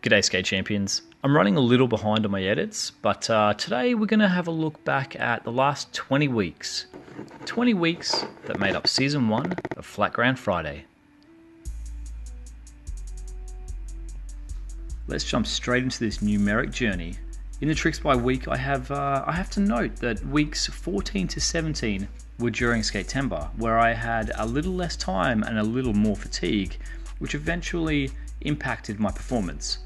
G'day skate champions. I'm running a little behind on my edits, but today we're going to have a look back at the last 20 weeks. 20 weeks that made up Season 1 of Flatground Friday. Let's jump straight into this numeric journey. In the tricks by week, I have to note that weeks 14 to 17 were during Skatember, where I had a little less time and a little more fatigue, which eventually impacted my performance.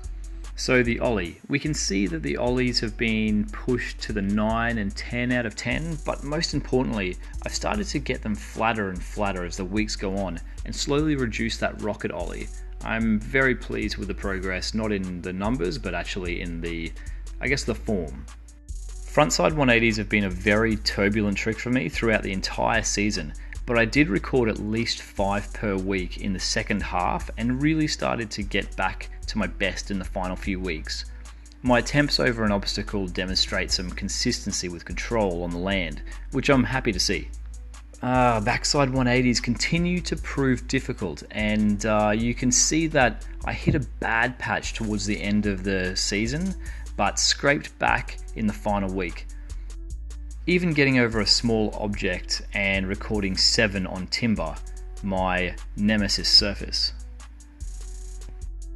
So the ollie. We can see that the ollies have been pushed to the 9 and 10 out of 10, but most importantly, I've started to get them flatter and flatter as the weeks go on and slowly reduce that rocket ollie. I'm very pleased with the progress, not in the numbers, but actually in the form. Frontside 180s have been a very turbulent trick for me throughout the entire season, but I did record at least 5 per week in the second half and really started to get back to my best in the final few weeks. My attempts over an obstacle demonstrate some consistency with control on the land, which I'm happy to see. Backside 180s continue to prove difficult, and you can see that I hit a bad patch towards the end of the season, but scraped back in the final week. Even getting over a small object and recording 7 on timber, my nemesis surface.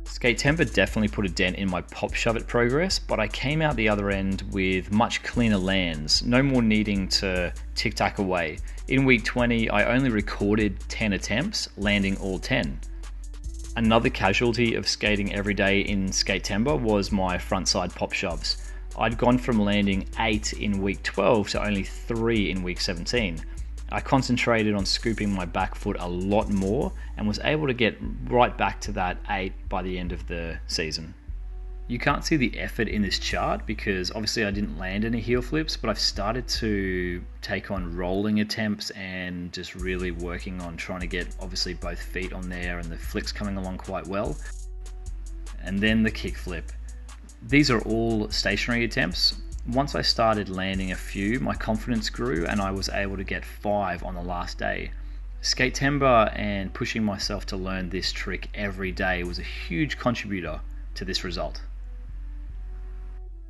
Skatember definitely put a dent in my pop shove it progress, but I came out the other end with much cleaner lands, no more needing to tic-tac away. In week 20, I only recorded 10 attempts, landing all 10. Another casualty of skating every day in Skatember was my frontside pop shoves. I'd gone from landing 8 in week 12 to only 3 in week 17. I concentrated on scooping my back foot a lot more and was able to get right back to that 8 by the end of the season. You can't see the effort in this chart because obviously I didn't land any heel flips, but I've started to take on rolling attempts and just really working on trying to get obviously both feet on there, and the flicks coming along quite well. And then the kick flip. These are all stationary attempts. Once I started landing a few, my confidence grew and I was able to get 5 on the last day. Skatember and pushing myself to learn this trick every day was a huge contributor to this result.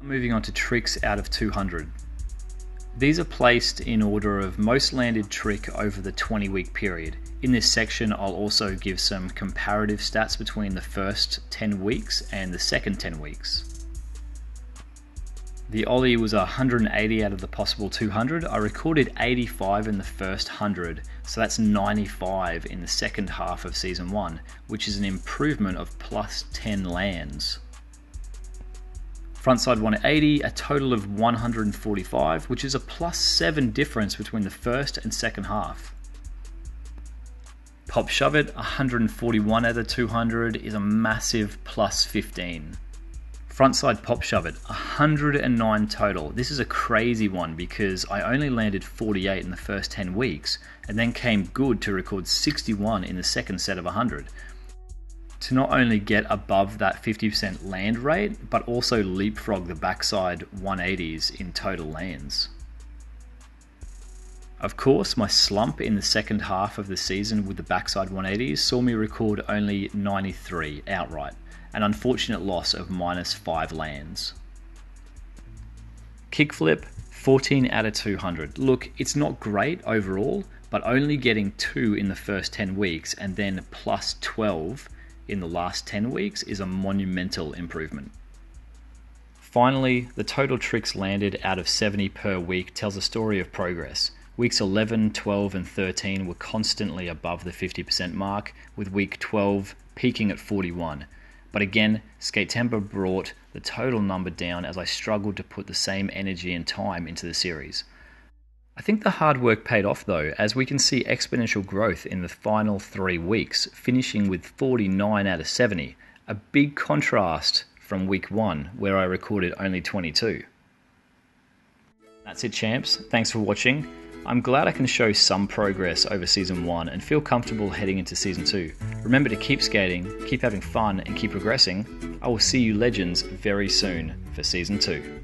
Moving on to tricks out of 200. These are placed in order of most landed trick over the 20-week period. In this section, I'll also give some comparative stats between the first 10 weeks and the second 10 weeks. The ollie was 180 out of the possible 200. I recorded 85 in the first 100, so that's 95 in the second half of Season 1, which is an improvement of plus 10 lands. Frontside 180, a total of 145, which is a plus 7 difference between the first and second half. Pop shove it, 141 out of 200 is a massive plus 15. Frontside pop shove it, 109 total. This is a crazy one because I only landed 48 in the first 10 weeks and then came good to record 61 in the second set of 100. To not only get above that 50% land rate, but also leapfrog the backside 180s in total lands. Of course, my slump in the second half of the season with the backside 180s saw me record only 93 outright, an unfortunate loss of minus 5 lands. Kickflip, 14 out of 200. Look, it's not great overall, but only getting 2 in the first 10 weeks and then plus 12 in the last 10 weeks is a monumental improvement. Finally, the total tricks landed out of 70 per week tells a story of progress. Weeks 11, 12 and 13 were constantly above the 50% mark, with week 12 peaking at 41. But again, Skatember brought the total number down as I struggled to put the same energy and time into the series. I think the hard work paid off though, as we can see exponential growth in the final 3 weeks, finishing with 49 out of 70, a big contrast from week 1 where I recorded only 22. That's it champs, thanks for watching. I'm glad I can show some progress over Season 1 and feel comfortable heading into Season 2. Remember to keep skating, keep having fun and keep progressing. I will see you legends very soon for Season 2.